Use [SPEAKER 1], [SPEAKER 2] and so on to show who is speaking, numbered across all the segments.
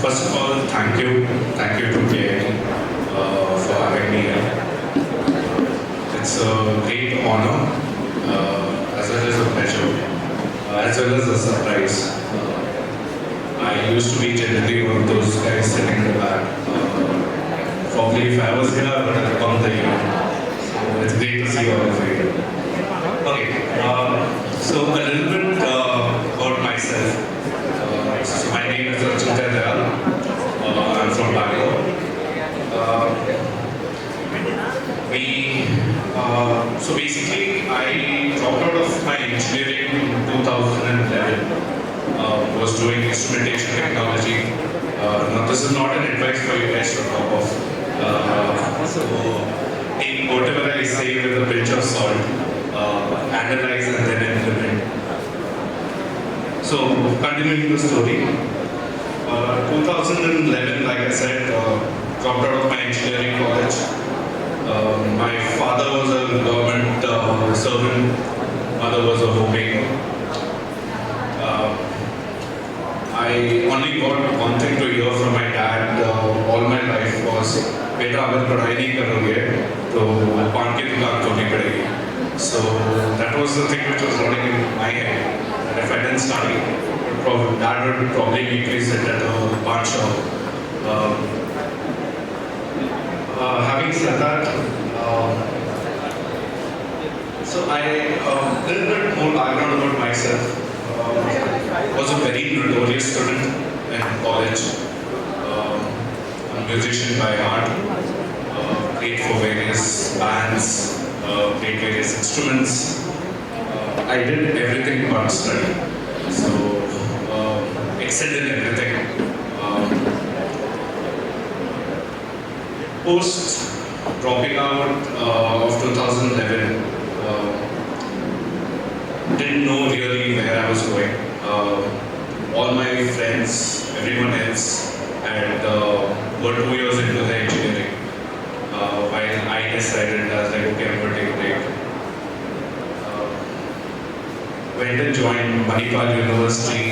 [SPEAKER 1] First of all, thank you to KIT for having me here. It's a great honor, as well as a pleasure, as well as a surprise. I used to be generally one of those guys sitting in the back. Probably if I was here, I would have become the hero. So it's great to see all of you. Okay, so a little bit about myself. So my name is Achintya Dayal. I'm from Bangalore. So basically, I dropped out of my engineering in 2011. Was doing instrumentation technology. Now this is not an advice for you guys to drop off. So take whatever I say with a pinch of salt, analyze and then implement. So continuing the story, 2011, like I said, dropped out of my engineering college. My father was a government servant, mother was a homemaker. I only got one thing to hear from my dad all my life was, "Beta, अगर पढ़ाई नहीं करोगे तो पान की दुकान खोलनी पड़ेगी." So that was the thing which was running in my head. And if I didn't study, Dad would probably make me sit at a pawn shop. Having said that, so I little bit more background about myself. Was a very notorious student in college. A musician by heart. Played for various bands. Played various instruments. I did everything but study. So excelled in everything. Post dropping out of 2011, didn't know really where I was going. All my friends, everyone else were 2 years into the engineering. While I decided, I was like, okay, I'm going to take a break. Went and joined Manipal University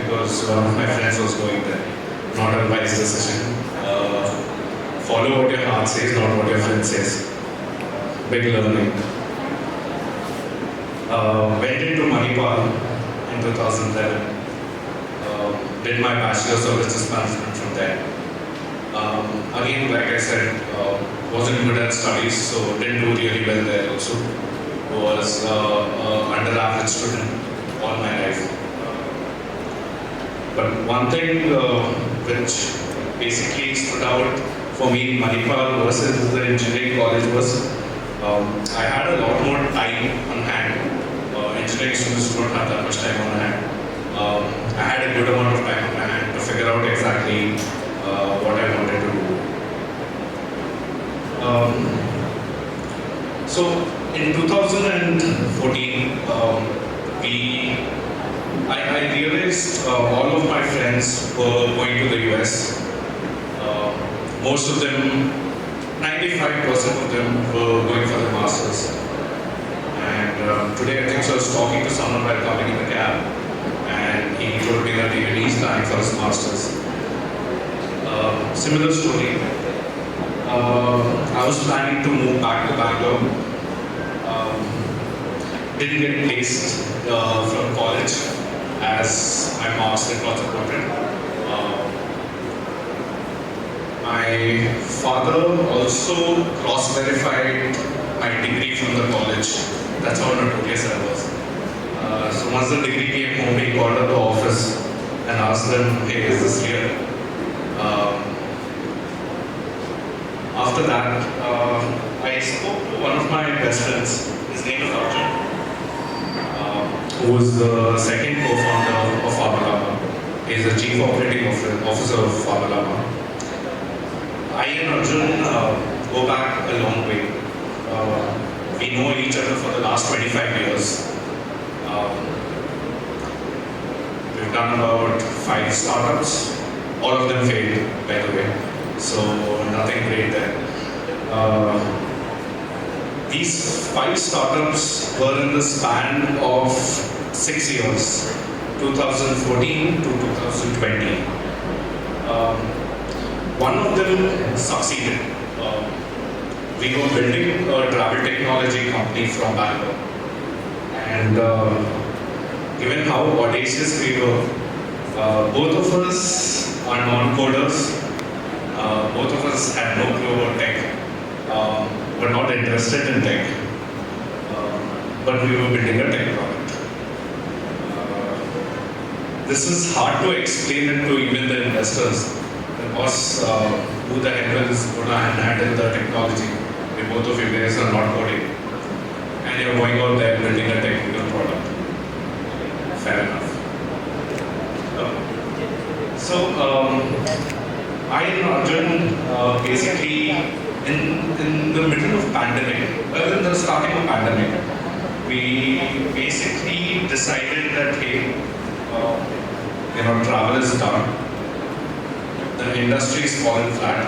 [SPEAKER 1] because one of my friends was going there. Not a wise decision. Follow what your heart says, not what your friend says. Big learning. Went into Manipal in 2011. Did my bachelor's of business management from there. Again, like I said, wasn't good at studies, so didn't do really well there also. Was under average student all my life. But one thing which basically stood out for me in Manipal versus the engineering college was I had a lot more time on hand. Engineering students don't have that much time on hand. I had a good amount of time on my hand to figure out exactly what I wanted to do. So in 2014, I realized all of my friends were going to the US. Most of them, 95% of them were going for the masters. And today I think so I was talking to someone while coming in the cab, and he told me that even he's planning for his masters. Similar story. I was planning to move back to Bangalore. Didn't get placed from college as my marks did not support it. My father also cross-verified my degree from the college. That's how notorious I was. So once the degree came home, he called up the office and asked them, "Hey, is this real?" After that, I spoke to one of my best friends. His name is Achintya, who was the second co-founder of Pharmallama. He is the chief operating officer of Pharmallama. I and Arjun go back a long way. We know each other for the last 25 years. We've done about 5 startups. All of them failed, by the way. So nothing great there. These 5 startups were in the span of 6 years, 2014 to 2020. Um, One of them succeeded. We were building a travel technology company from Bangalore. And given how audacious we were, both of us are non-coders. Both of us had no clue about tech. Were not interested in tech. But we were building a tech product. This is hard to explain it to even the investors. Because who the hell is going to handle the technology? If both of you guys are not coding. And you're going out there building a technical product. Fair enough. I and Arjun basically in the middle of pandemic, in the starting of pandemic, we basically decided that hey, travel is done. The industry is fallen flat.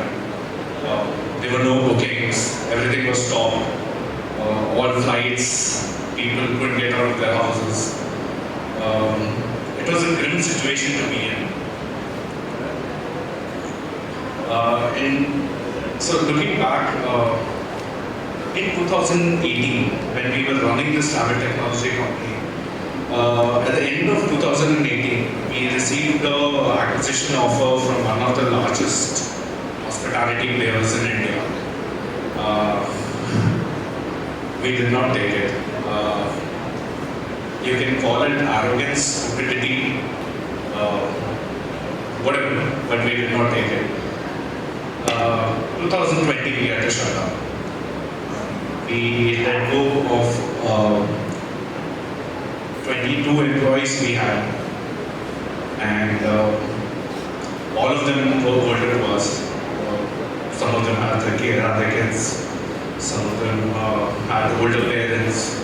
[SPEAKER 1] There were no bookings. Everything was stopped. All flights. People couldn't get out of their houses. It was a grim situation to be in. So looking back, in 2018, when we were running this travel technology company, at the end of 2018, we received an acquisition offer from one of the largest hospitality players in India. We did not take it. You can call it arrogance, stupidity, whatever, but we did not take it. 2020, we had to shut down. We let go of 22 employees we had, and all of them were older to us. Some of them had their kids, some of them had older parents,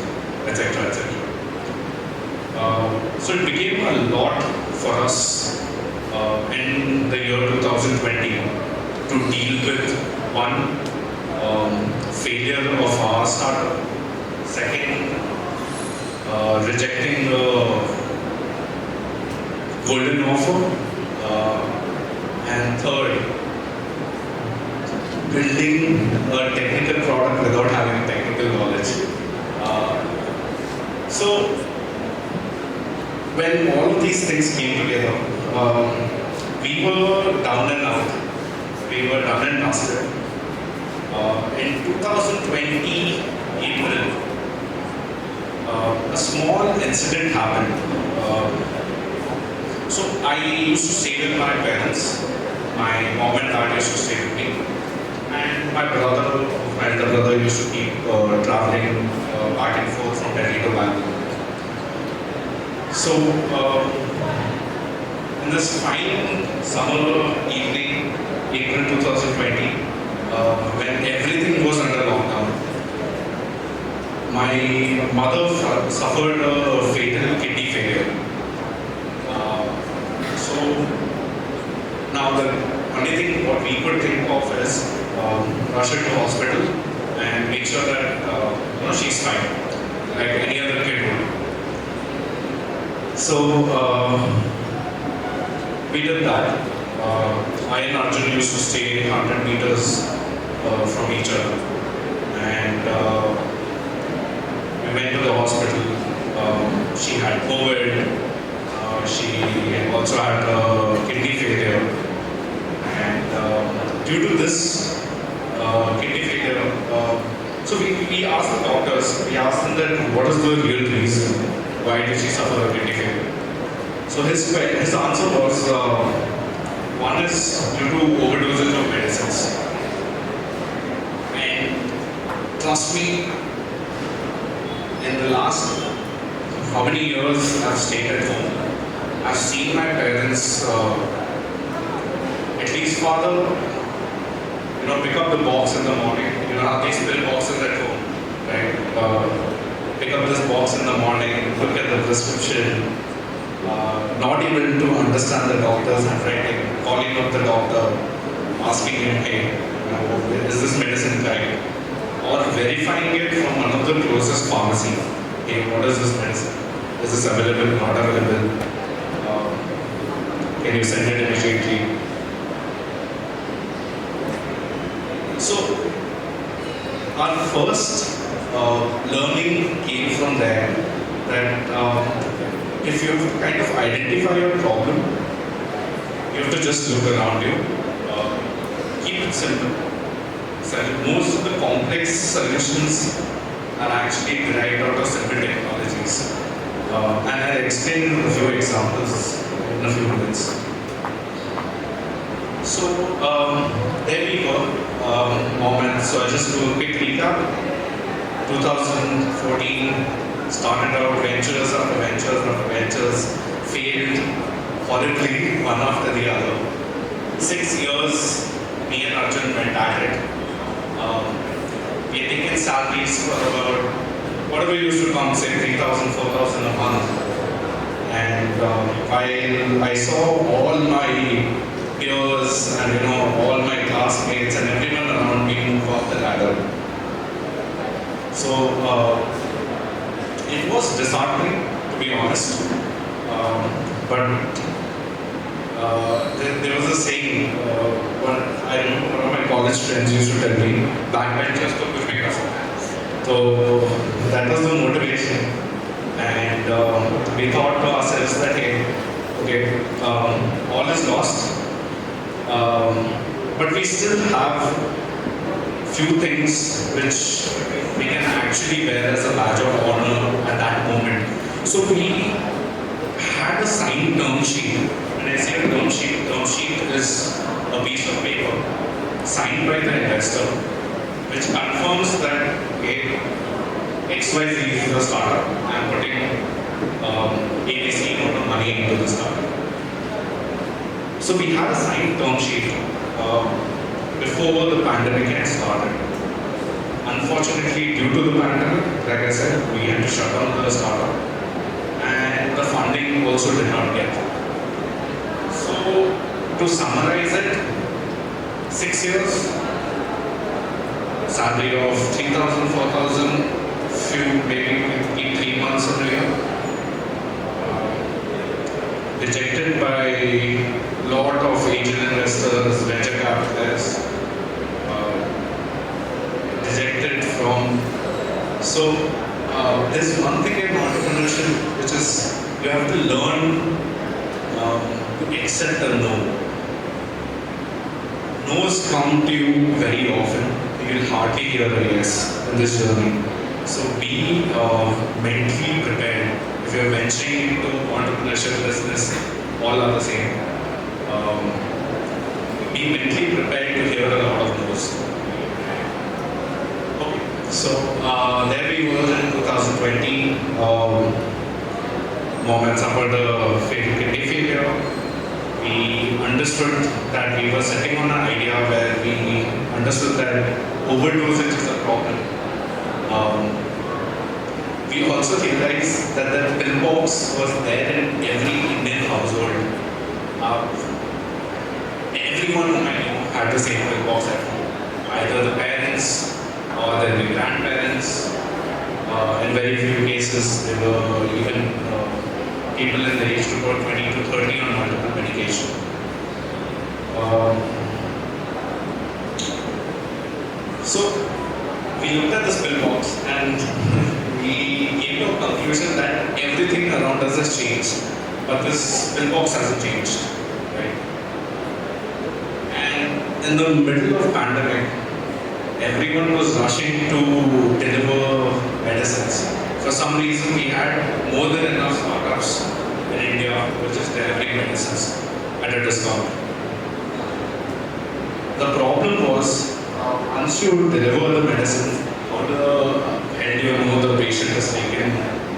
[SPEAKER 1] etc. etc. So it became a lot for us in the year 2020 to deal with one, failure of our startup, second, rejecting the golden offer, and third, building a technical product without having technical knowledge. So when all of these things came together, we were down and out. We were done and dusted. In 2020 April, a small incident happened. So I used to stay with my parents. My mom and dad used to stay with me. And my elder brother used to keep traveling back and forth from Delhi to Bangalore. So in this fine summer evening, April 2020, when everything was under lockdown, my mother suffered a fatal kidney failure. So now the only thing what we could think of is rush her to hospital and make sure that she's fine, like any other kid would. So we did that. I and Arjun used to stay 100 meters from each other, and we went to the hospital. She had COVID. She also had a kidney failure, and due to this kidney failure, so we asked the doctors. We asked them that what is the real reason why did she suffer a kidney failure? So his answer was one is due to overdosage of medicines. And trust me, in the last how many years I've stayed at home, I've seen my parents, at least father, pick up the box in the morning. Have these pill boxes at home, right? Pick up this box in the morning, look at the prescription, not even to understand the doctor's handwriting, calling up the doctor, asking him, hey, is this medicine correct? Or verifying it from one of the closest pharmacy. Hey, what is this medicine? Is this available, not available? Can you send it immediately? So our first learning came from there that if you have to kind of identify your problem, you have to just look around you. Keep it simple. So most of the complex solutions are actually derived out of simple technologies. And I'll explain a few examples in a few minutes. So there we go, moments. So I just do a quick recap. 2014 started out ventures after ventures after ventures, failed horribly one after the other. 6 years, me and Arjun went at it. We had taken salaries for about whatever used to come, say 3,000, 4,000 a month. And while I saw all my peers and all my classmates and everyone around me move up the ladder. So it was disheartening, to be honest. But there was a saying, I remember one of my college friends used to tell me, backbenchers to kuch bhi kar sakte. So that was the motivation. And we thought to ourselves that, hey, okay, all is lost. But we still have few things which we can actually wear as a badge of honor at that moment. So we had a signed term sheet. When I say a term sheet is a piece of paper signed by the investor which confirms that okay, XYZ is the startup. I am putting ABC amount of money into the startup. So we had a signed term sheet before the pandemic had started. Unfortunately, due to the pandemic, like I said, we had to shut down the startup and the funding also did not get. So to summarize it, 6 years, salary of 3,000, 4,000, few maybe 3 months of the year. Rejected by lot of angel investors, venture capitalists, rejected from. So there's one thing in entrepreneurship which is you have to learn to accept a no. No's come to you very often. You will hardly hear a yes in this journey. So be mentally prepared. If you're venturing into entrepreneurship business, all are the same. Be mentally prepared to hear a lot of no's. Okay, so there we were in 2020. Moments after the fatal kidney failure, we understood that we were sitting on an idea where we understood that overdosage is a problem. We also realized that the pill box was there in every Indian household. Everyone whom I knew had the same pill box at home. Either the parents or the grandparents. In very few cases, there were even people in the age group of 20 to 30 on multiple medication. So we looked at this pill box and we came to a conclusion that everything around us has changed, but this pill box hasn't changed, right? And in the middle of pandemic, everyone was rushing to deliver medicines. For some reason, we had more than enough startups in India which is delivering medicines at a discount. The problem was, once you deliver the medicine, how the hell do you know the patient has taken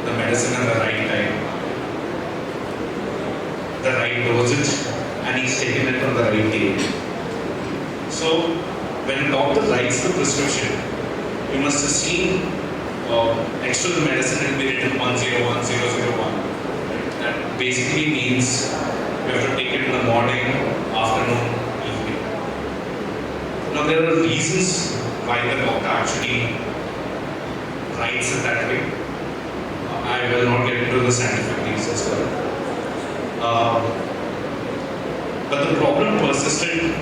[SPEAKER 1] the medicine at the right time, the right dosage, and he's taken it on the right day. So, when a doctor writes the prescription, you must have seen next to the medicine will be written 101001. That basically means you have to take it in the morning, afternoon, evening. Now there are reasons why the doctor actually writes it that way. I will not get into the scientific reasons for it. But the problem persisted,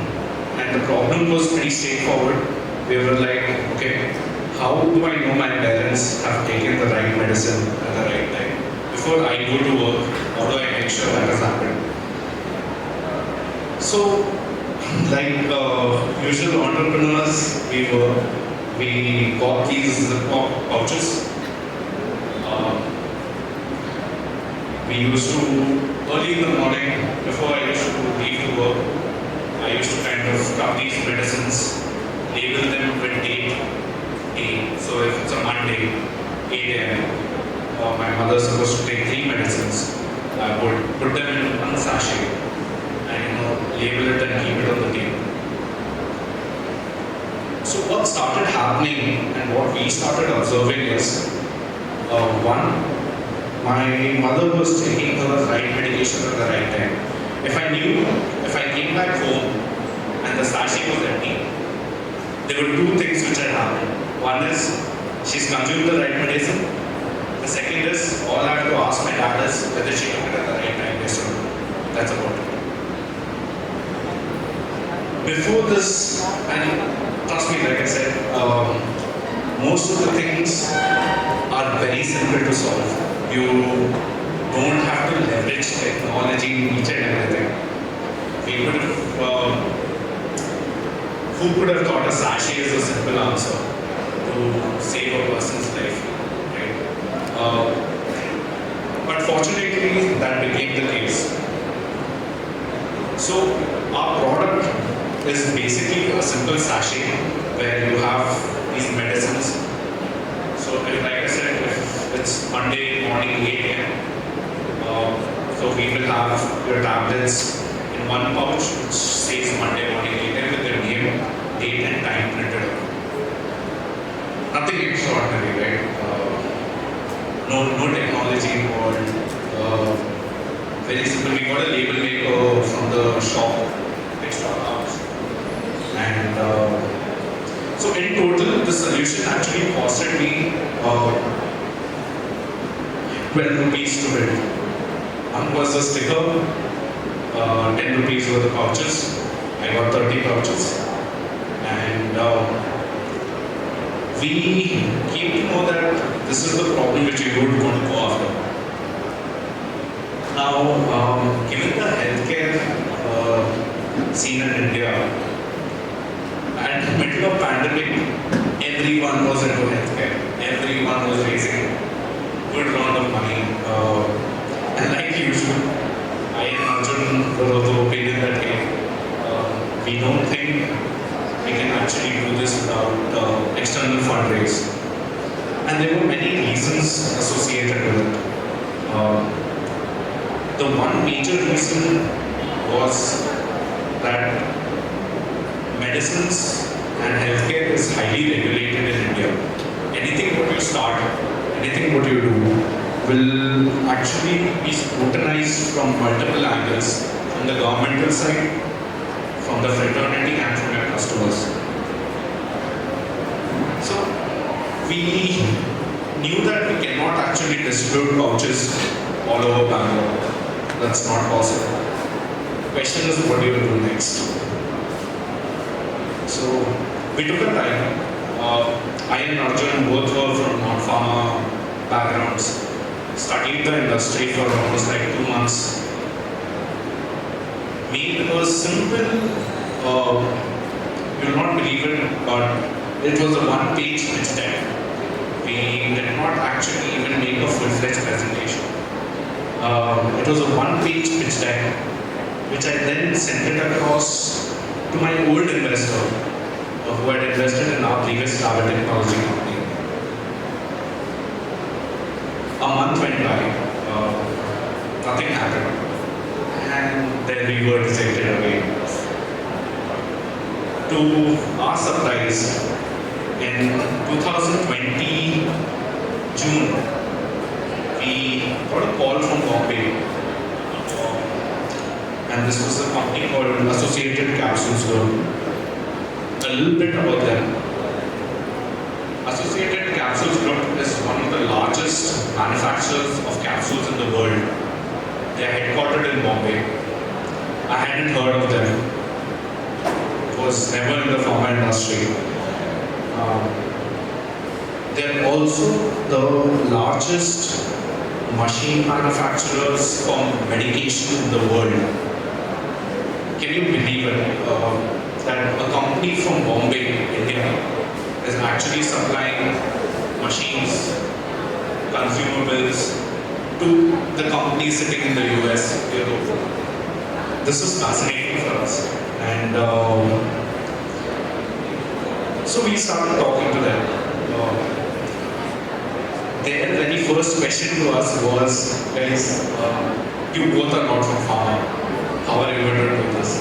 [SPEAKER 1] and the problem was pretty straightforward. we were like, okay, how do I know my parents have taken the right medicine at the right time? Before I go to work, how do I make sure that has happened? So, like usual entrepreneurs, we got these pouches. We used to, early in the morning, before I used to leave to work, I used to kind of cut these medicines, label them with date. So if it's a Monday, 8 a.m., my mother's supposed to take 3 medicines, I would put them in one sachet and label it and keep it on the table. So what started happening and what we started observing is, one, my mother was taking her right medication at the right time. If I came back home and the sachet was empty, there were 2 things which had happened. One is, she's consumed the right medicine. The second is, all I have to ask my dad is whether she took it at the right time, yes or no. That's about it. Before this, and trust me, like I said, most of the things are very simple to solve. You don't have to leverage technology, each and everything. We could have, who could have thought a sachet is a simple answer to save a person's life, right? But fortunately, that became the case. So our product is basically a simple sachet where you have these medicines. So if, like I said, if it's Monday morning 8 a.m., so we will have your tablets in one pouch which says Monday morning 8 a.m. with your name, date and time printed out. Nothing extraordinary, right? No technology involved. Very simple. We got a label maker from the shop, extra large. And so in total, the solution actually costed me 12 rupees to build. One was the sticker, 10 rupees were the pouches. I got 30 pouches. And we came to know that this is the problem which we would want to go after. Now, given the healthcare scene in India, at the middle of pandemic, everyone was into healthcare. Everyone was raising good amount of money. And like usual, I and Arjun were of the opinion that we don't think we can actually do this without external fundraise. And there were many reasons associated with it. The one major reason was that medicines and healthcare is highly regulated in India. Anything what you start, anything what you do will actually be scrutinized from multiple angles, from the governmental side, from the fraternity and from your customers. So we knew that we cannot actually distribute pouches all over Bangalore. That's not possible. The question is, what do you do next? So we took a time. I and Arjun both were from non-pharma backgrounds. Studied the industry for almost like 2 months. Made a simple, you will not believe it, but it was a 1-page pitch deck. We did not actually even make a full-fledged presentation. It was a 1-page pitch deck, which I then sent it across to my old investor, who had invested in our previous travel technology company. A month went by, nothing happened, and then we were rejected again. To our surprise, in 2020 June, we got a call from Bombay, and this was a company called Associated Capsules Group. A little bit about them. Associated Capsules Group is one of the largest manufacturers of capsules in the world. They are headquartered in Bombay. I hadn't heard of them. It was never in the pharma industry. They're also the largest machine manufacturers for medication in the world. Can you believe it? That a company from Bombay, India, is actually supplying machines, consumables to the companies sitting in the US, Europe. This is fascinating for us. And so we started talking to them. Their very first question to us was, guys, you both are not from pharma. How are you going to do this?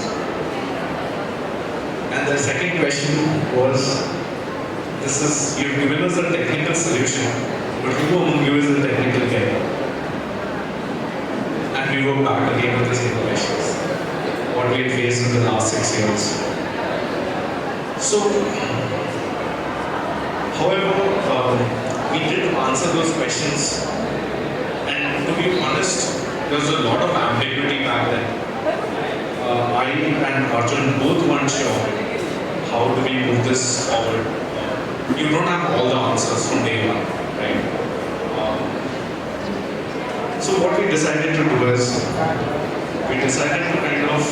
[SPEAKER 1] And the second question was, you've given us a technical solution, but who among you is a technical guy? And we were back again with the same questions. What we had faced in the last 6 years. So, however, we did answer those questions, and to be honest, there was a lot of ambiguity back then. I and Arjun both weren't sure how do we move this forward. You don't have all the answers from day one, right? So what we decided to do is, we decided to kind of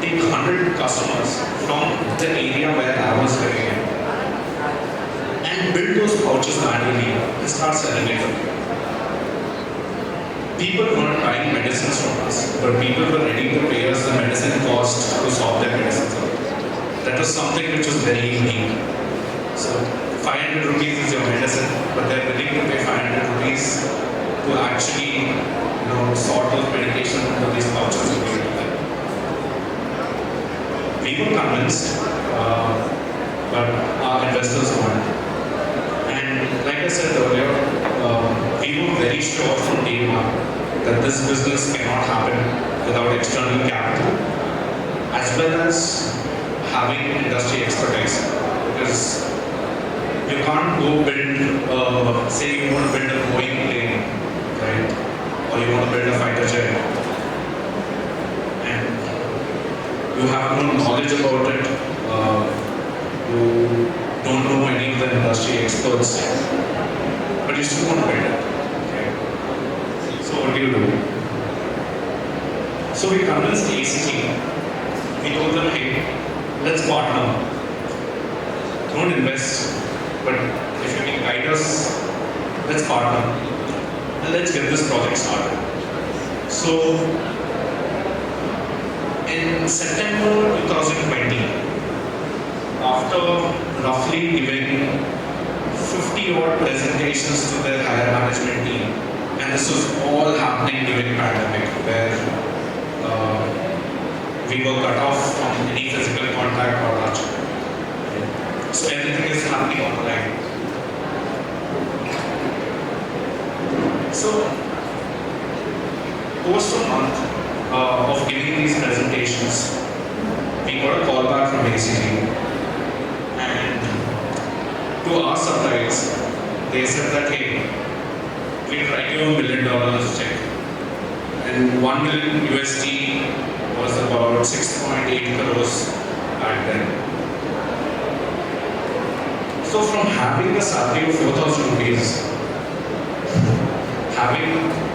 [SPEAKER 1] take 100 customers from the area where I was living in and build those pouches manually and start selling it. People weren't buying medicines from us, but people were ready to pay us the medicine cost to solve their medicines. That was something which was very unique. So 500 rupees is your medicine, but they're willing to pay 500 rupees to actually, sort those medications into these pouches and give it to them. We were convinced, but our investors weren't. And like I said earlier, we were very sure from day one that this business cannot happen without external capital, as well as having industry expertise. Because you can't go build, say you want to build a Boeing plane, right? Or you want to build a fighter jet, and you have no knowledge about it, you don't know any of the industry experts, but you still want to build it. Okay? So what do you do? So we convinced the ACT. We told them, hey, let's partner. Don't invest, but if you can guide us, let's partner. And let's get this project started. So in September 2020, after roughly giving 50 odd presentations to their higher management team, and this was all happening during pandemic, where we were cut off from any physical contact or touch. So everything is happening online. So post a month of giving these presentations, we got a call back from ACG, and to our surprise, they said that, hey, we'll write you $1 million check. And 1 million USD was about 6.8 crores back then. So from having a salary of 4,000 rupees, having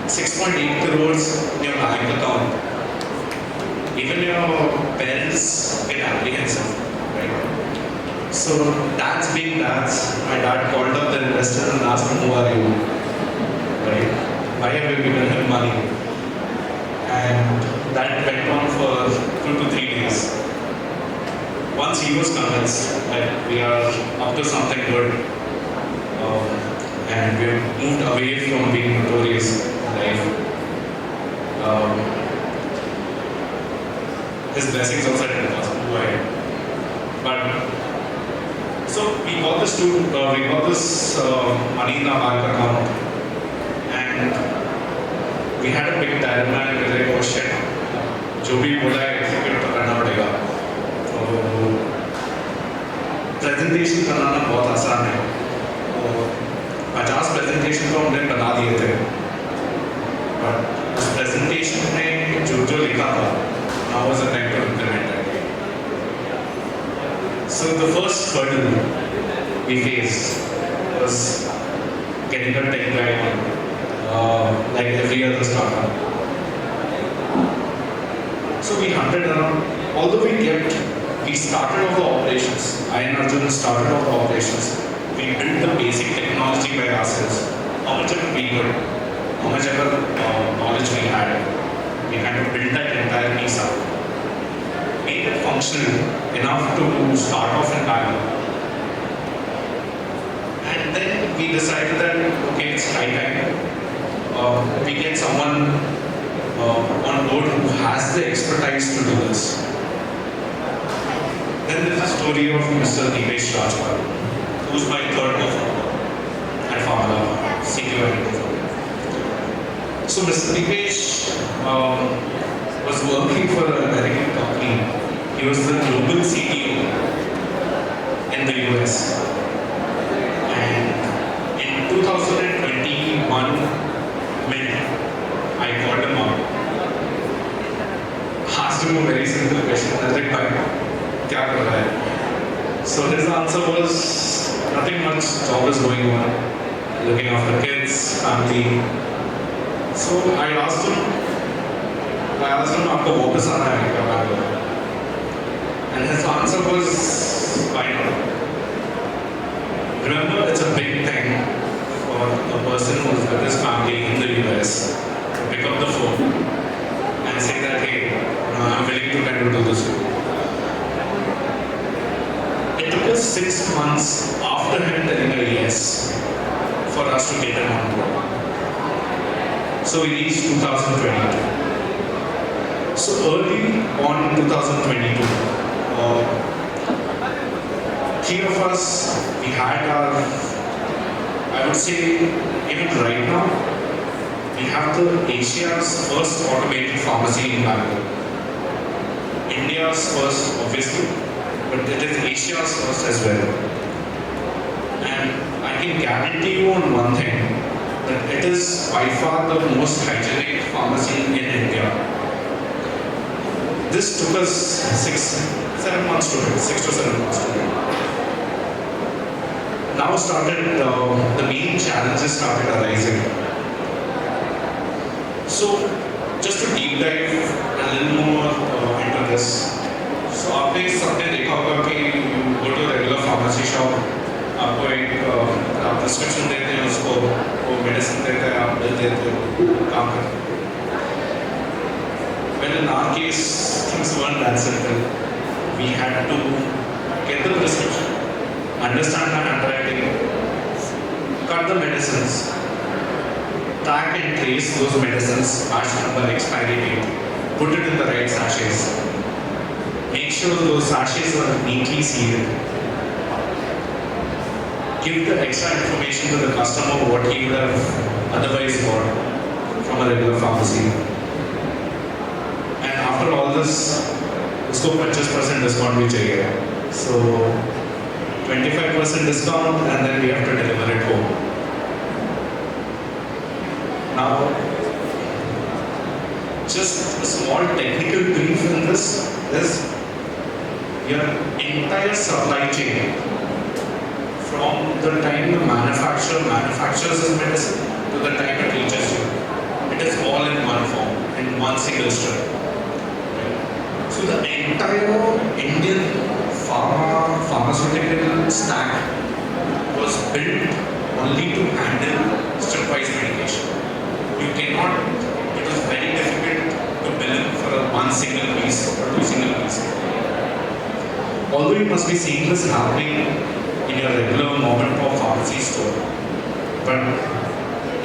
[SPEAKER 1] 6.8 crores in your bank account, even your parents get apprehensive, right? So dads being dads, my dad called up the investor and asked him, who are you? Right? Why have you given him money? And that went on for 2 to 3 days. Once he was convinced that we are up to something good, and we have moved away from being notorious in life, his blessings also didn't pass away. But so we got this money in our bank account, and we had a big dilemma and we were like, oh shit, जो भी बोला है execute तो करना पड़ेगा. तो presentation बनाना बहुत आसान है. 50 presentation तो हमने बना दिए थे. But उस presentation में जो लिखा था, now was the time to implement it. So the first hurdle we faced was getting a tech guy like every other startup. So we hunted around, although we started off the operations, I and Arjun started off the operations. We built the basic technology by ourselves. How much ever we could, how much ever knowledge we had, we had to build that entire piece up. Made it functional enough to start off in parallel. And then we decided that, okay, it's high time. We get someone on board who has the expertise to do this. Then there's a story of Mr. Deepesh Rajpal, who's my third co-founder at Pharmallama, CTO and co-founder. So Mr. Deepesh was working for an American company. He was the global CTO in the US. And in 2021 mid, I called him up, asked him a very simple question. I was like, kya kar raha hai? So his answer was, nothing much, job is going on, looking after kids, family. So I asked him, आपको वापस आना है क्या Bangalore? And his answer was, why not? Remember, it's a big thing for a person who's with his family in the US to pick up the phone and say that, hey, I'm willing to kind of do this. It took us 6 months after him telling a yes for us to get him on board. So we reached 2022. So early on in 2022, three of us, we had our, I would say, even right now, we have the Asia's first automated pharmacy in Bangalore. India's first, obviously, but it is Asia's first as well. And I can guarantee you on one thing, that it is by far the most hygienic pharmacy in India. This took us 6 to 7 months to do. Now started, the main challenges started arising. So, just to deep dive a little more into this. So, आपने सबने देखा होगा कि you go to a regular pharmacy shop, आपको एक prescription देते हैं उसको, वो medicine देते हैं, आप bill देते हो, काम करते हो. Well, in our case, things weren't that simple. We had to get the prescription, understand the handwriting, cut the medicines, track and trace those medicines, batch number, expiry date, put it in the right sachets, make sure those sachets are neatly sealed, give the extra information to the customer what he would have otherwise got from a regular pharmacy. And after all this, उसको 25% discount भी चाहिए. So 25% discount and then we have to deliver it home. Now, just a small technical brief in this is your entire supply chain from the time the manufacturer manufactures his medicine to the time it reaches you. It is all in one form, in one single strip. So the entire Indian pharmaceutical stack was built only to handle stepwise medication. You cannot, it was very difficult to bill for one single piece or two single pieces. Although you must be seeing this happening in your regular mom and pop pharmacy store, but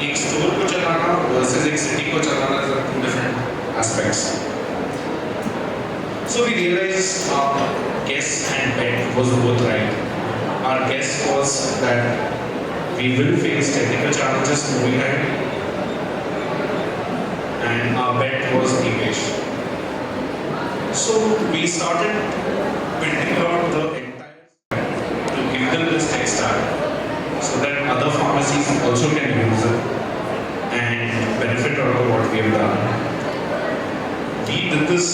[SPEAKER 1] एक store को चलाना versus एक city को चलाना is two different aspects. So we realized our guess and bet was both right. Our guess was that we will face technical challenges moving ahead, and our bet was Deepesh. So we started building out the entire to give them this tech stack so that other pharmacies also can use it and benefit out of what we have done. We did this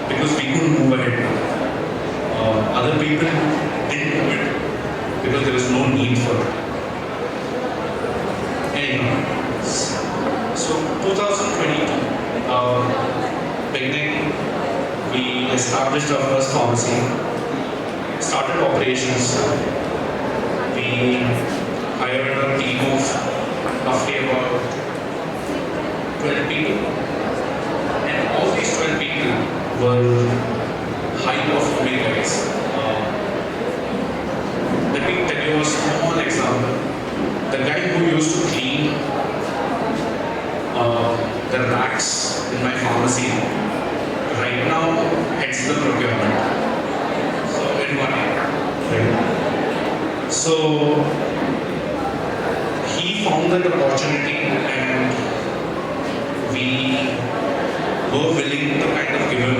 [SPEAKER 1] because we couldn't move ahead. Other people didn't do it because there was no need for it. Anyhow, so 2022, beginning, we established our first pharmacy, started operations. We hired a team of roughly about 12 people. And all these 12 people were high-performing guys. Let me tell you a small example. The guy who used to clean the racks in my pharmacy right now heads the procurement. So in one year, right? So he found that opportunity, and we were willing to kind of give him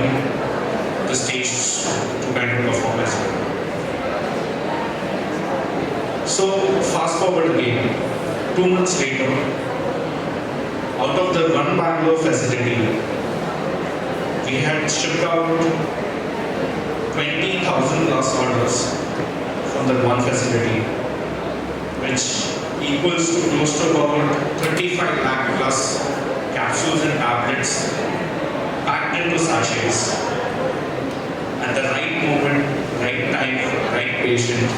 [SPEAKER 1] the stage to kind of perform as well. So fast forward again, 2 months later, out of the one Bangalore facility, we had shipped out 20,000 plus orders from that one facility, which equals to close to about 35 lakh plus capsules and tablets packed into sachets at the right moment, right time, right patient,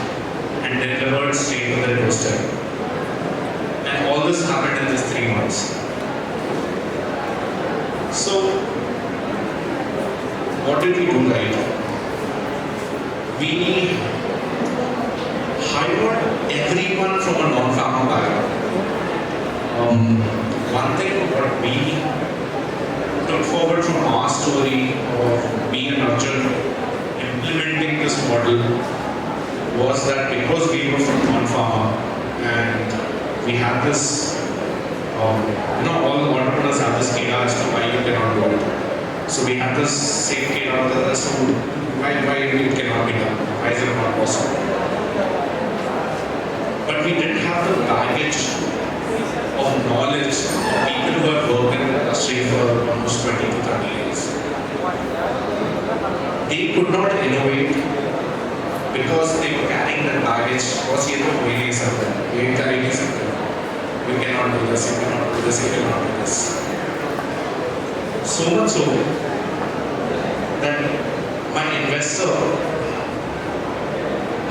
[SPEAKER 1] and delivered straight to their doorstep. And all this happened in just 3 months. So, what did we do right? We hired everyone from a non-pharma background. One thing what we took forward from our story of me and Arjun implementing this model was that because we were from non-pharma and we had this, all entrepreneurs have this data as to why you cannot do it. So we had this same data as to why it cannot be done, why is it not possible. But we didn't have the baggage of knowledge of people who have worked in the industry for almost 20 to 30 years. They could not innovate because they were carrying that baggage. You cannot do this, you cannot do this, you cannot do this. So much so that my investor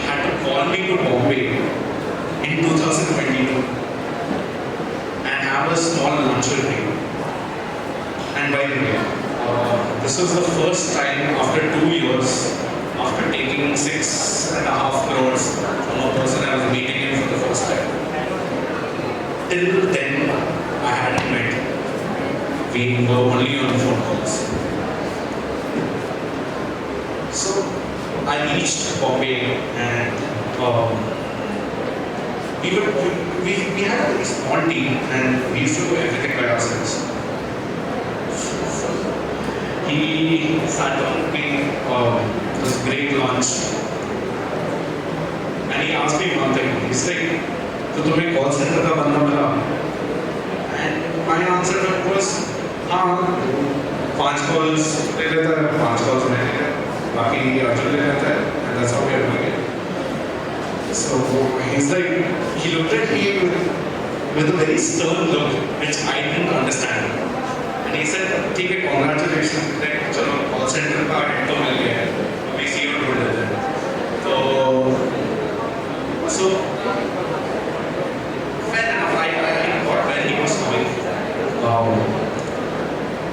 [SPEAKER 1] had to call me to Bombay in 2022 and have a small lunch with me. And by the way, this was the first time after 2 years, after taking 6.5 crores from a person I was meeting him for the first time. Till then, I hadn't met. We were only on phone calls. So I reached Bombay and we had a very small team and we used to do everything by ourselves. He sat down with me, this great lunch, and he asked me one thing. He's like, "So तुम्हें call center का बंदा मिला?" And my answer was, "हाँ, 5 calls ले लेता है, 5 calls मैं ले लेता है, बाकी अर्जुन ले लेता है, and that's how we are doing it." So he's like, he looked at me with a very stern look, which I didn't understand. And he said, "ठीक है, congratulations, चलो call center का head तो मिल गया है, अभी CEO ढूंढ लेते हैं." So fair enough, I got where he was coming.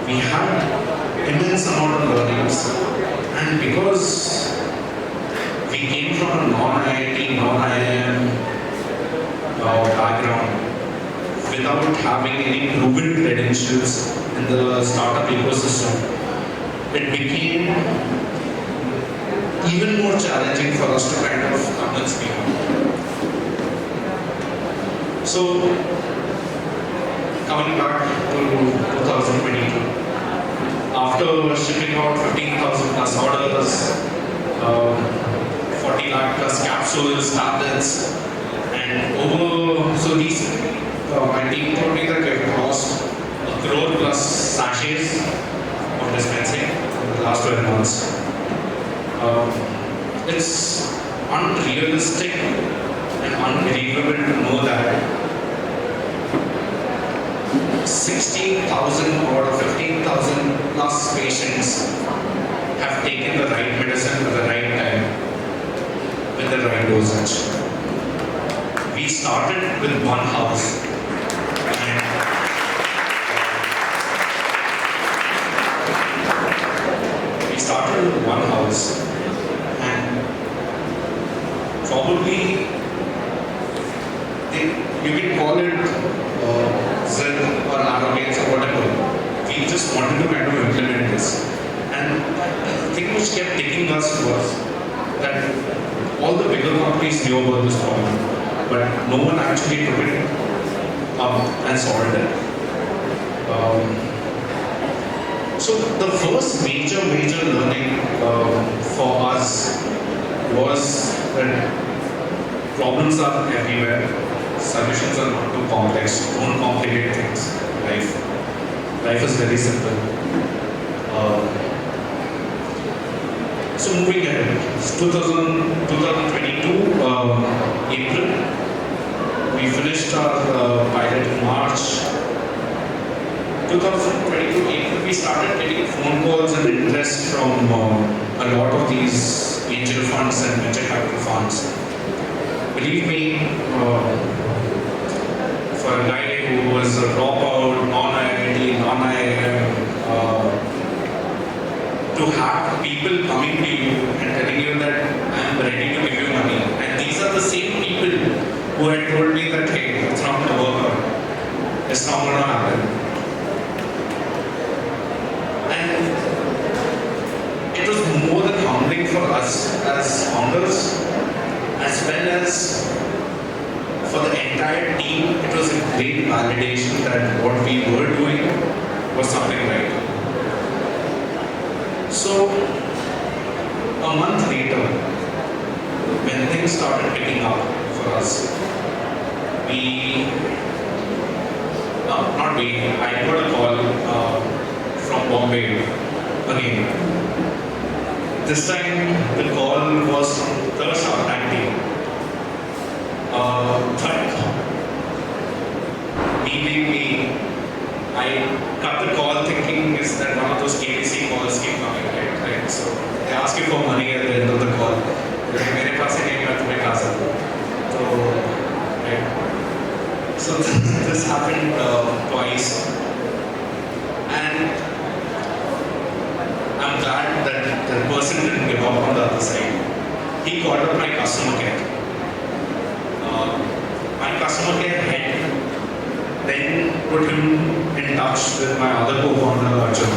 [SPEAKER 1] We had immense amount of learnings, and because we came from a non-IIT, non-IIM background, without having any proven credentials in the startup ecosystem, it became even more challenging for us to kind of come and speak. So, coming back to 2022, after shipping out 15,000 plus orders, 40 lakh plus capsules, tablets, and so these, my team told me that we've lost 1 crore plus sachets of dispensing in the last 12 months. It's unreal. unrealistic and unbelievable to know that 16,000 or 15,000 plus patients have taken the right medicine at the right time with the right dosage. We started with one house, and probably you can call it Zen or arrogance or whatever. We just wanted to kind of implement this. And the thing which kept taking us was that all the bigger companies knew about this problem, but no one actually took it up and solved it. So the first major learning for us was that problems are everywhere, solutions are not too complex, don't complicate things. Life is very simple. So moving ahead, 2022 April, we finished our pilot in March. 2022 April, we started getting phone calls and interest from a lot of these angel funds and venture capital funds. Believe me, for a guy who was a dropout, non-IIT, non-IIM, to have people coming to you and telling you that I am ready to give you money, and these are the same people who had told me that hey, it's not going to work out, it's not going to happen. And it was more than humbling for us as founders, as well as for the entire team. It was a great validation that what we were doing was something right. So, a month later, when things started picking up for us, I got a call from Bombay again. This time the call was from the Shark Tank team. But believe me, I cut the call thinking is that one of those KBC calls keep coming, right? So they ask you for money at the end of the call. मेरे पास ही नहीं, मैं तुम्हें खा सकता हूँ. So this happened twice, and I'm glad that the person didn't give up on the other side. He called up my customer care. My customer care head then put him in touch with my other co-founder, Arjun.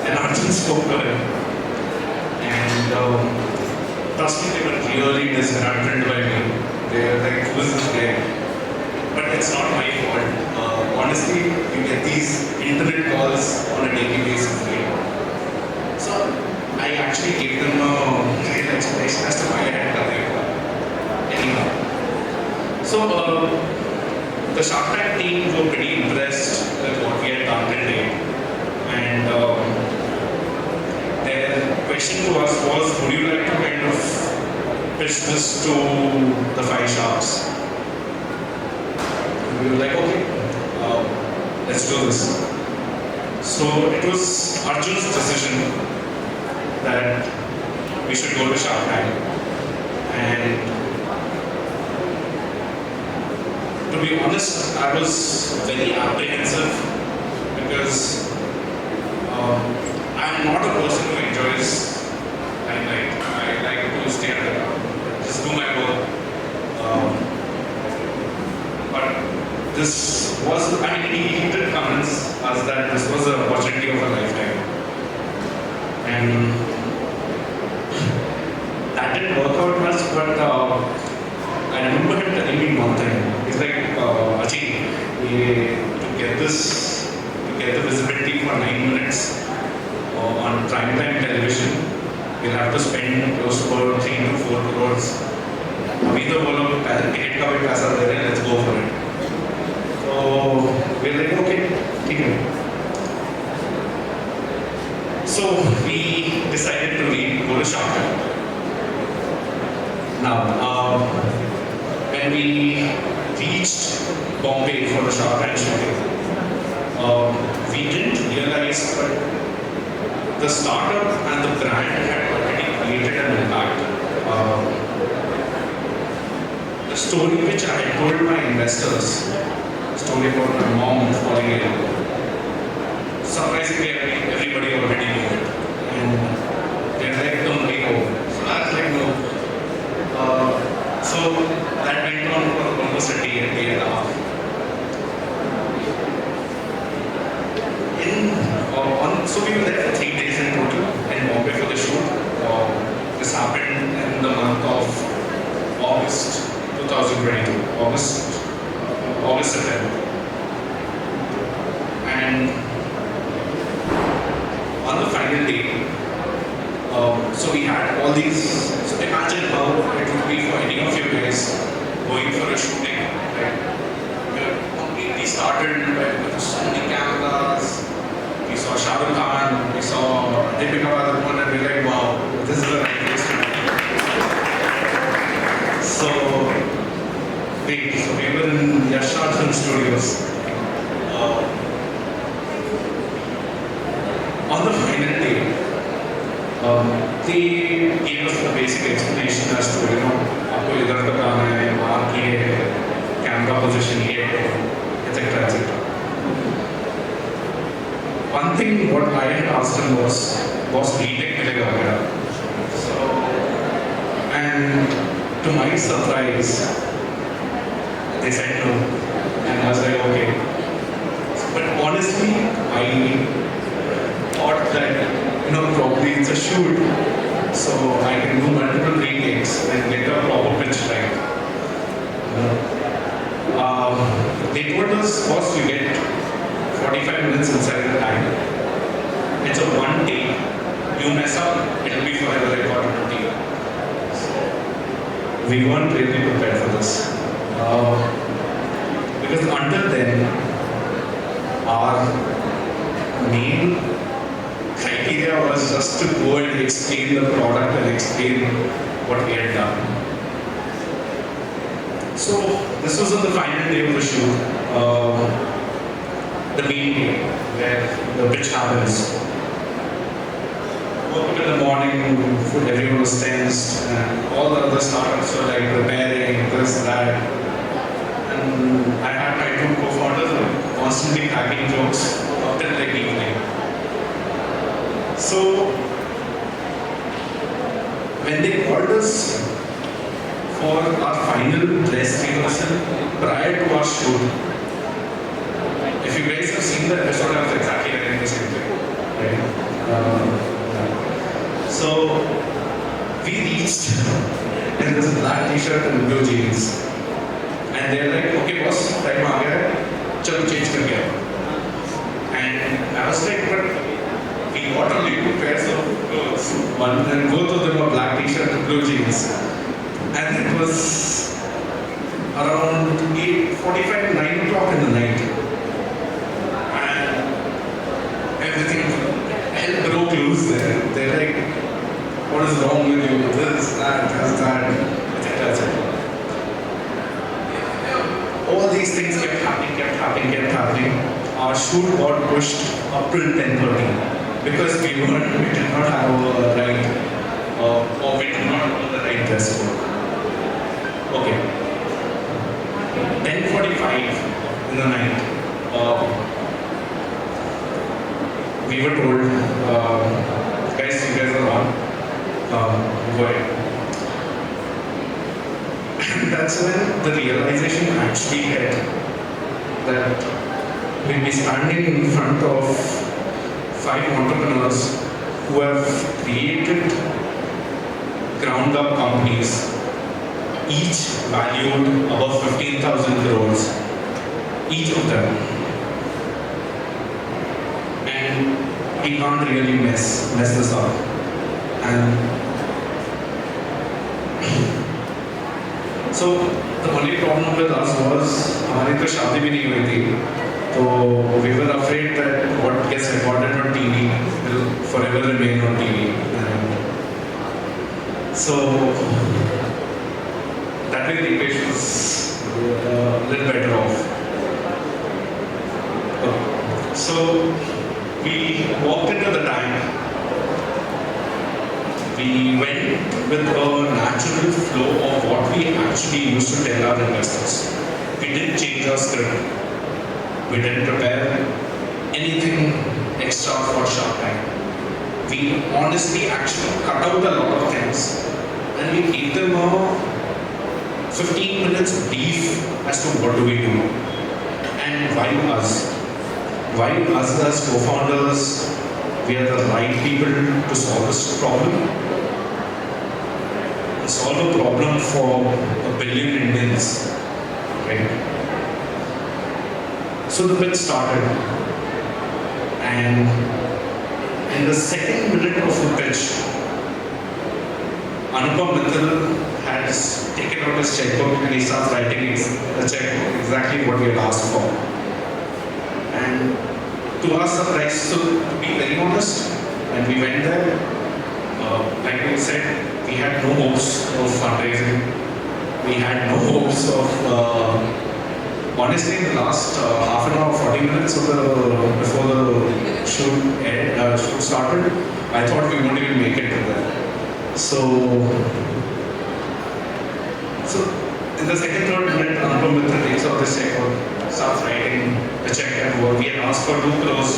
[SPEAKER 1] And Arjun spoke to him. And trust me, they were really disheartened by me. They were like, who's this guy? But it's not my fault. Honestly, you get these internet calls on a daily basis, right? So I actually gave them a real explanation as to why I had done it. Anyhow. So the Shark Tank team were pretty impressed with what we had done till date. And their question to us was, would you like to kind of pitch this to the 5 sharks? And we were like, okay, let's do this. So it was Arjun's decision that we should go to Shark Tank. And to be honest, I was very apprehensive because I'm not a person who enjoys limelight. I like to stay underground, just do my work. But this was, he did convince us that this was an opportunity of a lifetime. And that didn't work out much, but I remember him telling me one thing. He's like, Achintya, to get the visibility for 9 minutes on primetime television, we'll have to spend close to about 3 to 4 crores. अभी तो बोलो ticket का भी पैसा दे रहे हैं, let's go for it. So we're like, okay, ठीक है. So we decided to go to Shark Tank. Now, when we reached Bombay for the Shark Tank shooting, we didn't realize that the startup and the brand had already created an impact. The story which I had told my investors, the story about my mom falling ill, surprisingly everybody already knew it. And they're like, don't make over. So I was like, no. So that went on for almost a day and a half. So we were there for 3 days in total in Bombay for the shoot. This happened in the month of August 2022. August, September. And on the final day, so we had all these, so imagine how it would be for any of you guys going for a shooting, right? We're completely started with so many cameras. We saw Shah Rukh Khan, we saw Deepika Padukone, and we're like, wow, this is the right place to be. So we were in Yash Film Studios. On the final day, they gave us the basic explanation as to, आपको इधर तक आना है, mark ये है, camera position ये है, etc. etc. One thing what I had asked him was retake मिलेगा क्या? So, and to my surprise, they said no, and I was like, okay. But honestly, I thought that probably it's a shoot, so I can do multiple retakes and get a proper pitch right. They told us first you get 45 minutes inside the time. It's a one take. You mess up, it'll be forever recorded on tape. So we weren't really prepared for this. Because until then, our main criteria was just to go and explain the product and explain what we had done. So this was on the final day of the shoot, the main day where the pitch happens. Woke up in the morning, everyone was tensed, and all the other startups were like preparing this, that. And I had my 2 co-founders constantly cracking jokes up till like evening. So when they called us for our final dress rehearsal prior to our shoot, if you guys have seen the episode, I was exactly wearing the same thing. Right? So we reached, and there's a black t-shirt and blue jeans. And they're like, okay boss, time aa gaya hai, chalo change kar gaya. And I was like, but we got only 2 pairs of clothes. One, and both of them were black t-shirt and blue jeans. And it was around 8:45, 9 o'clock in the night. And everything, hell broke loose there. They're like, what is wrong with you? This, that, etc. etc. All these things kept happening. Our shoot got pushed up till 10:30 because we did not have a right, or we did not have the right dress code. Okay. 10:45 in the night, we were told, guys, you guys are on. Go ahead. And that's when the realization actually hit that we'll be standing in front of 5 entrepreneurs who have created ground up companies, each valued above 15,000 crores, each of them. And we can't really mess this up. And so the only problem with us was हमारी तो शादी भी नहीं हुई थी, तो we were afraid that what gets recorded on TV will forever remain on TV. And so that way the English was a little better off. So we walked into the time. We went with a natural flow of what we actually used to tell our investors. We didn't change our script. We didn't prepare anything extra for Shark Tank. We honestly actually cut out a lot of things and we gave them a 15 minutes brief as to what do we do and why us. Why us as co-founders, we are the right people to solve this problem. And solve a problem for 1 billion Indians, right? So the bit started, and in the second minute of the pitch, Anupam Mittal has taken out his checkbook and he starts writing a check exactly what we had asked for. And to our surprise, so to be very honest, when we went there, like we said, we had no hopes of fundraising. We had no hopes of, honestly, in the last half an hour, 40 minutes of before the shoot started, I thought we wouldn't even make it to there. So in the second, third minute, Anupam Mittal takes out this checkbook, starts writing the check, and we had asked for 2 crores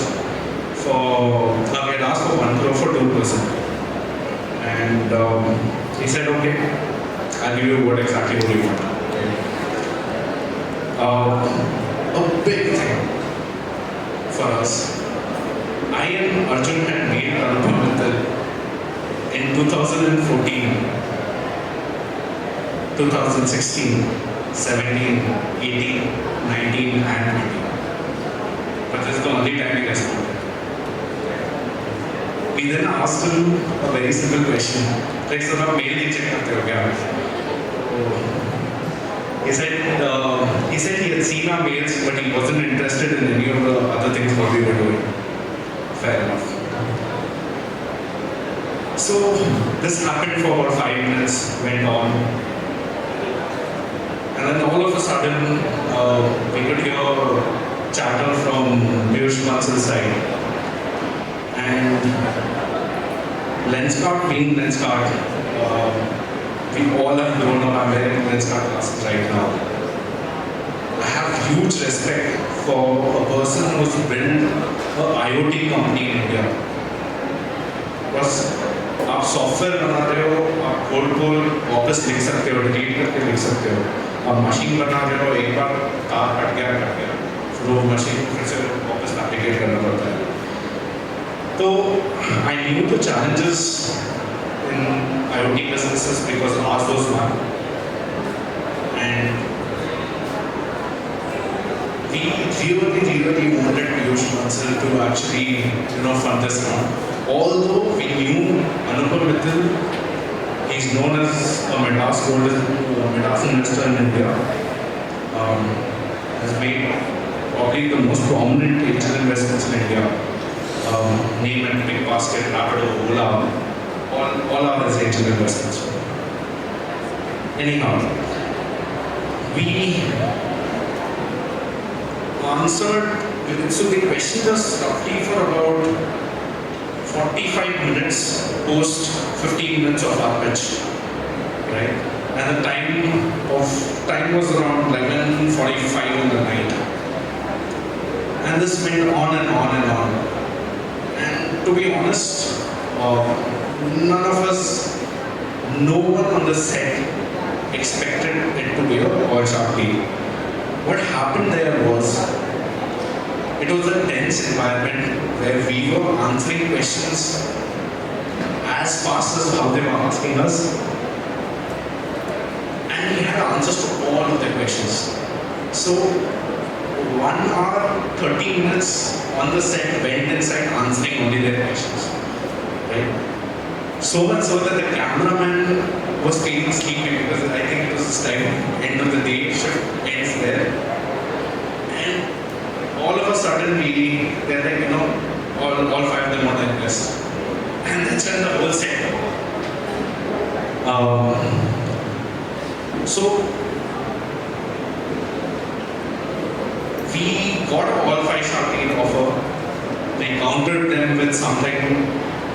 [SPEAKER 1] we had asked for 1 crore for 2%. And he said, okay, I'll give you what exactly what you want. A big thing for us. I and Arjun had made Anupam Mittal in 2014, 2016, 17, 18, 19 and 20. But this is the only time he responded. We then asked him a very simple question. Like, sir, आप mail नहीं check करते हो क्या? He said he had seen our mails, but he wasn't interested in any of the other things what we were doing. Fair enough. So this happened for about 5 minutes, went on. And then all of a sudden, we could hear chatter from Piyush Bansal's side. And Lenskart being Lenskart, we all have grown up. I'm wearing Lenskart glasses right now. I have huge respect for a person who's built an IoT company in India. Because आप software बना रहे हो, आप code को वापस लिख सकते हो, डिलीट करके लिख सकते हो. आप मशीन बना रहे हो, एक बार तार कट गया, फिर वो मशीन फिर से वापस एप्लीकेट करना पड़ता है. So I knew the challenges in IoT businesses because ours was one. And we really wanted Piyush Bansal to actually, fund this round. Although we knew Anupam Mittal, he's known as a Madras investor in India, has made probably the most prominent angel investments in India. Name and Big Basket, Rapido, Ola, all are his angel investments. Anyhow, we answered, so they questioned us roughly for about 45 minutes post 15 minutes of our pitch, right? And the time was around 11:45 in the night. And this went on and on and on. And to be honest, none of us, no one on the set expected it to be a all-star deal. What happened there was, it was a tense environment where we were answering questions as fast as how they were asking us. And we had answers to all of the questions. So 1 hour, 30 minutes on the set went inside answering only their questions. Right? So much so that the cameraman was feeling sleepy because I think it was this time, end of the day, shift ends there. And all of a sudden they're like, all 5 of them want to invest. And that's when the whole set. So we got all 5 Shark Team offer. We countered them with something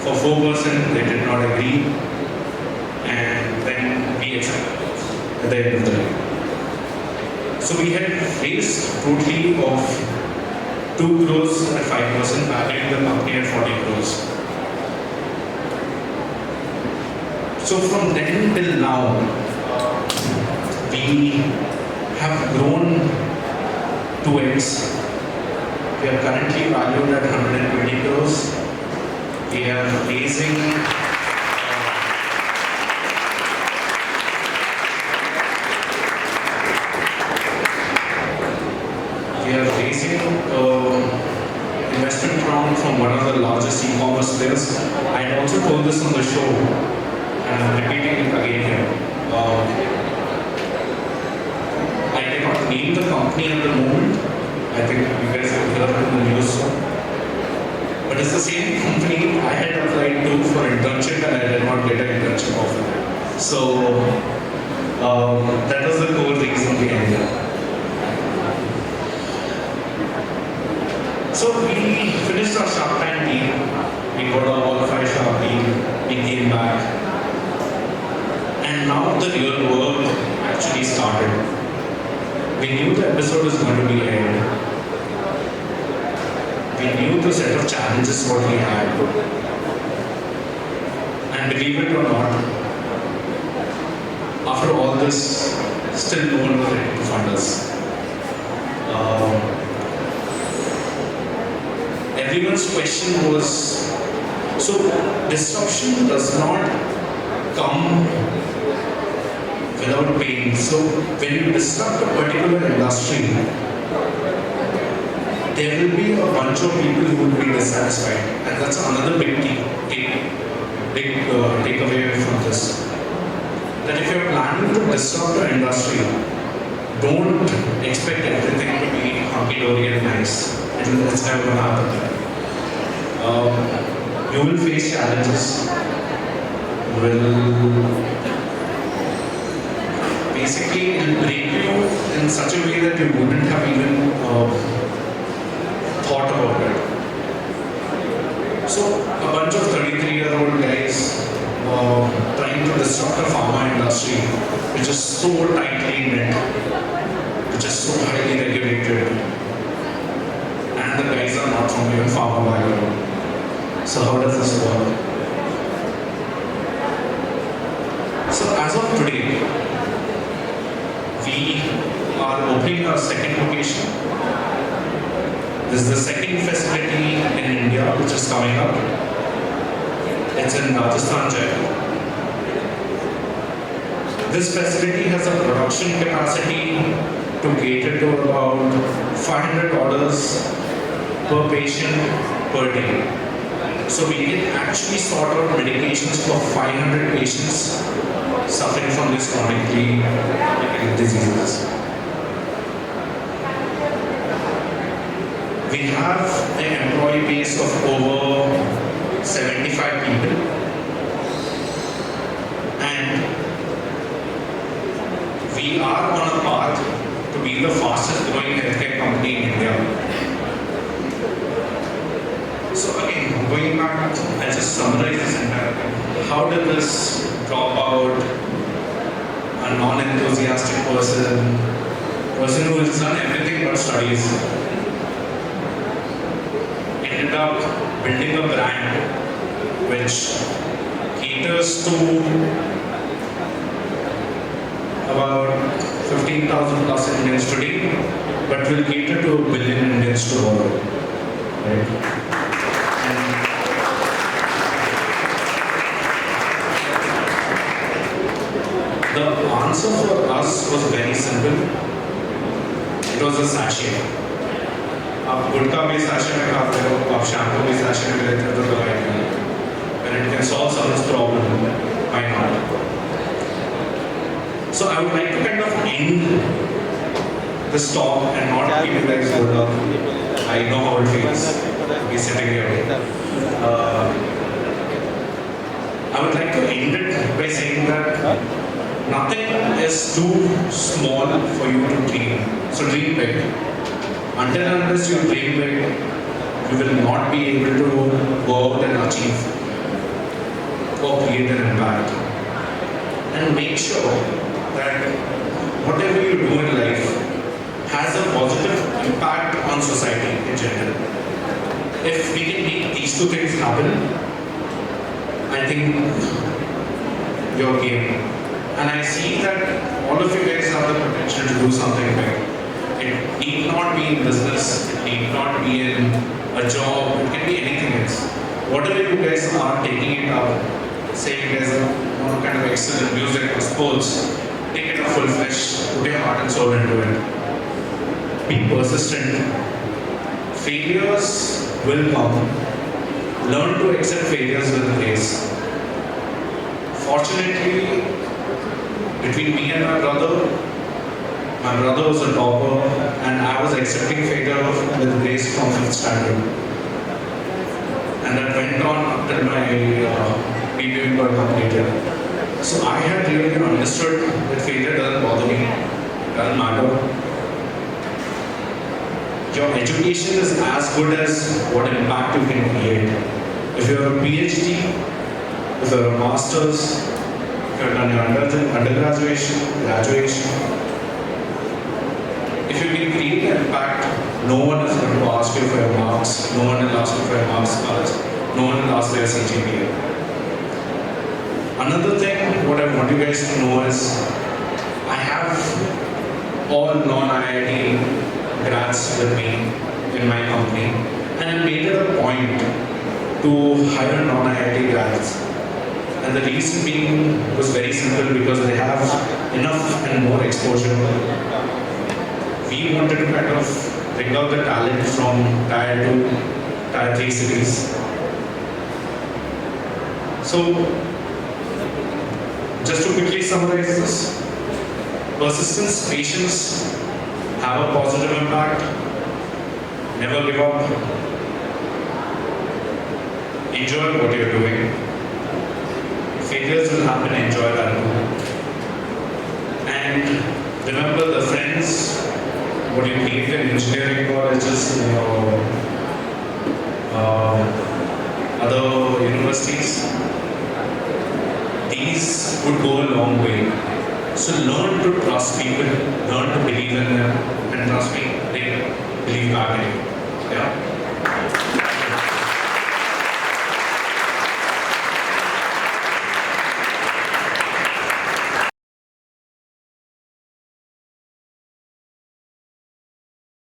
[SPEAKER 1] for 4%, they did not agree, and then we accepted at the end of the day. So we had raised totally of 2 crores at 5%, valuing the company at 40 crores. So from then till now, we have grown 2x. We are currently valued at 120 crores. We are raising investment round from one of the largest e-commerce players. I had also told this on the show, and I'm repeating it again here. I cannot name the company at the moment. I think you guys have heard it in the news soon. But it's the same company I had applied to for internship and I did not get an internship offer. So that was the core reason behind it. So we finished our Shark Tank deal. We got our all 5 Shark deal. We came back. And now the real work actually started. We knew the episode was going to be aired. We knew the set of challenges what we had. And believe it or not, after all this, still no one was ready to fund us. Everyone's question was, so disruption does not come without pain. So when you disrupt a particular industry, there will be a bunch of people who will be dissatisfied, and that's another big takeaway from this. That if you're planning to disrupt an industry, don't expect everything to be hunky-dory and nice. It's never going to happen. You will face challenges. Basically, it will break you in such a way that you wouldn't have even thought about it. So, a bunch of 33-year-old guys trying to disrupt the pharma industry, which is so tightly knit, which is so highly regulated, and the guys are not from even pharma background. So, how does this work? So, as of today, we are opening our second location. This is the second facility in India which is coming up. It's in Rajasthan, Jaipur. This facility has a production capacity to cater to about 500 orders per patient per day. So we can actually sort out medications for 500 patients suffering from these chronically diseases. We have an employee base of over 75 people, and we are on a path to be the fastest growing healthcare company in India. So again, going back, I'll just summarize this entire thing. How did this drop out? A non-enthusiastic person who has done everything but studies, ended up building a brand which caters to about 15,000 plus Indians today, but will cater to 1 billion Indians tomorrow. Right? The answer for us was very simple. It was a sachet. आप गुटखा भी sachet में खाते हो, आप shampoo भी sachet में लेते हो तो लगाएंगे. When it can solve someone's problem, why not? So I would like to kind of end this talk and not keep you guys hold up. I know how it feels to be sitting here. I would like to end it by saying that nothing is too small for you to dream. So dream big. Until and unless you dream big, you will not be able to go out and achieve or create an impact. And make sure that whatever you do in life has a positive impact on society in general. If we can make these two things happen, I think you're game. And I see that all of you guys have the potential to do something big. It need not be in business, it need not be in a job, it can be anything else. Whatever you guys are taking it up, say you guys are kind of excel in music or sports, take it a full flesh, put your heart and soul into it. Be persistent. Failures will come. Learn to accept failures with grace. Fortunately, between me and my brother was a topper and I was accepting failure with grace from 5th standard. And that went on until my PPM got completed. So I had really understood that failure doesn't bother me, doesn't matter. Your education is as good as what impact you can create. If you're a PhD, if you're a master's, if you've done your undergraduation, graduation, if you can create an impact, no one is going to ask you for your marks, no one will ask you for your marks cards, no one will ask for your CGPA. Another thing, what I want you guys to know is, I have all non-IIT grads with me in my company, and I made it a point to hire non-IIT grads. And the reason being was very simple, because they have enough and more exposure. We wanted to kind of bring out the talent from Tier 2, Tier 3 cities. So, just to quickly summarize this, persistence, patience, have a positive impact, never give up, enjoy what you're doing. Failures will happen, enjoy that too. And remember the friends, what you meet in engineering colleges, in your other universities, these would go a long way. So learn to trust people, learn to believe in them, and trust me, they believe back in you. Yeah?